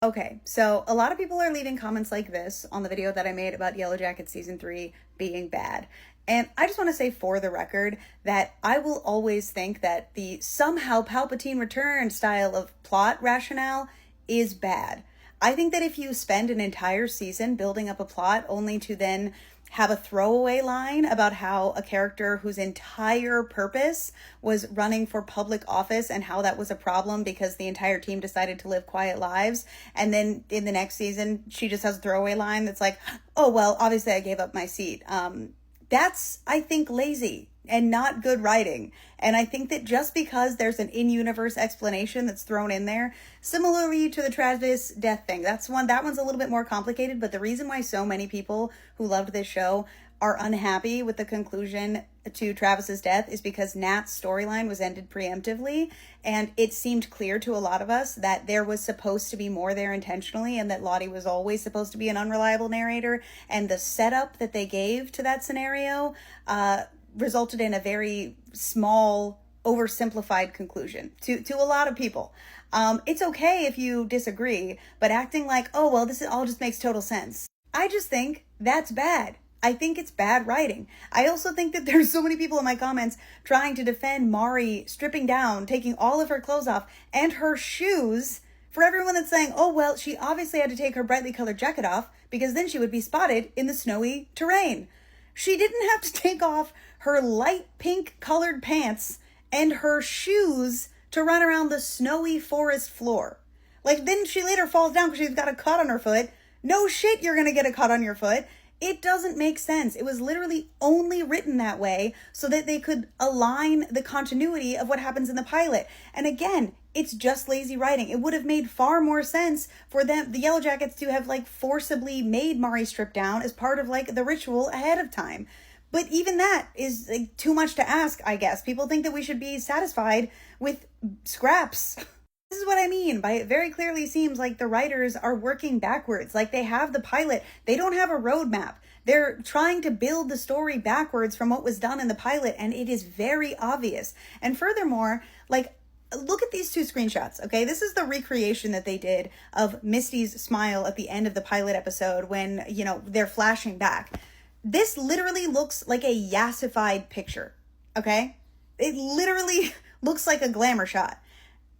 Okay, so a lot of people are leaving comments like this on the video that I made about Yellow Jackets season 3 being bad. And I just want to say for the record that I will always think that the somehow Palpatine return style of plot rationale is bad. I think that if you spend an entire season building up a plot only to then have a throwaway line about how a character whose entire purpose was running for public office and how that was a problem because the entire team decided to live quiet lives, and then in the next season she just has a throwaway line that's like, oh well, obviously I gave up my seat. That's, I think, lazy and not good writing. And I think that just because there's an in-universe explanation that's thrown in there, similarly to the Travis death thing, that one's a little bit more complicated, but the reason why so many people who loved this show are unhappy with the conclusion to Travis's death is because Nat's storyline was ended preemptively, and it seemed clear to a lot of us that there was supposed to be more there intentionally, and that Lottie was always supposed to be an unreliable narrator, and the setup that they gave to that scenario resulted in a very small, oversimplified conclusion to a lot of people. It's okay if you disagree, but acting like, oh well, this all just makes total sense, I just think that's bad. I think it's bad writing. I also think that there's so many people in my comments trying to defend Mari stripping down, taking all of her clothes off, and her shoes, for everyone that's saying, oh, well, she obviously had to take her brightly colored jacket off because then she would be spotted in the snowy terrain. She didn't have to take off her light pink colored pants and her shoes to run around the snowy forest floor. Like, then she later falls down because she's got a cut on her foot. No shit, you're going to get a cut on your foot. It doesn't make sense. It was literally only written that way so that they could align the continuity of what happens in the pilot. And again, it's just lazy writing. It would have made far more sense for them, the Yellow Jackets, to have like forcibly made Mari strip down as part of like the ritual ahead of time. But even that is like too much to ask, I guess. People think that we should be satisfied with scraps. This is what I mean by it very clearly seems like the writers are working backwards. Like they have the pilot. They don't have a roadmap. They're trying to build the story backwards from what was done in the pilot, and it is very obvious. And furthermore, like, look at these two screenshots, okay? This is the recreation that they did of Misty's smile at the end of the pilot episode when, you know, they're flashing back. This literally looks like a yassified picture, okay? It literally looks like a glamour shot.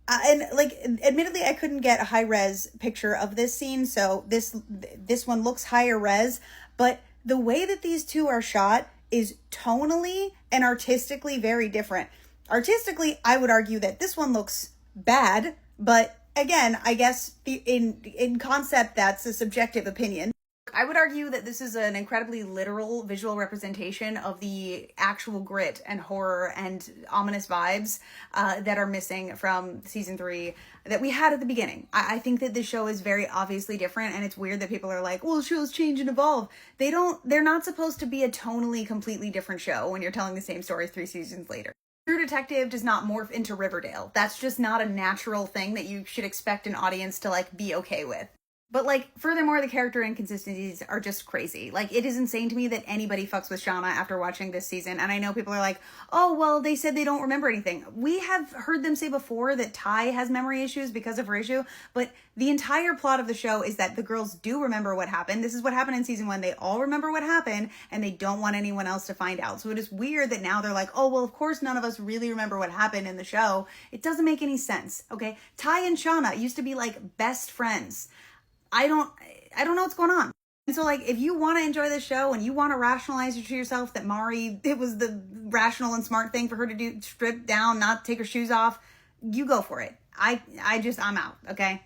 And like, admittedly, I couldn't get a high res picture of this scene, so this one looks higher res, but the way that these two are shot is tonally and artistically very different. Artistically, I would argue that this one looks bad, but again, I guess in concept, that's a subjective opinion. I would argue that this is an incredibly literal visual representation of the actual grit and horror and ominous vibes that are missing from season 3 that we had at the beginning. I think that this show is very obviously different, and it's weird that people are like, well, shows change and evolve. They're not supposed to be a tonally completely different show when you're telling the same story 3 seasons later. True Detective does not morph into Riverdale. That's just not a natural thing that you should expect an audience to like be okay with. But, like, furthermore, the character inconsistencies are just crazy. Like, it is insane to me that anybody fucks with Shauna after watching this season. And I know people are like, oh, well, they said they don't remember anything. We have heard them say before that Ty has memory issues because of her issue. But the entire plot of the show is that the girls do remember what happened. This is what happened in season 1. They all remember what happened, and they don't want anyone else to find out. So it is weird that now they're like, oh, well, of course none of us really remember what happened in the show. It doesn't make any sense, okay? Ty and Shauna used to be, like, best friends. I don't know what's going on. And so, like, if you want to enjoy this show and you want to rationalize it to yourself that Mari, it was the rational and smart thing for her to do, strip down, not take her shoes off, you go for it. I'm out, okay?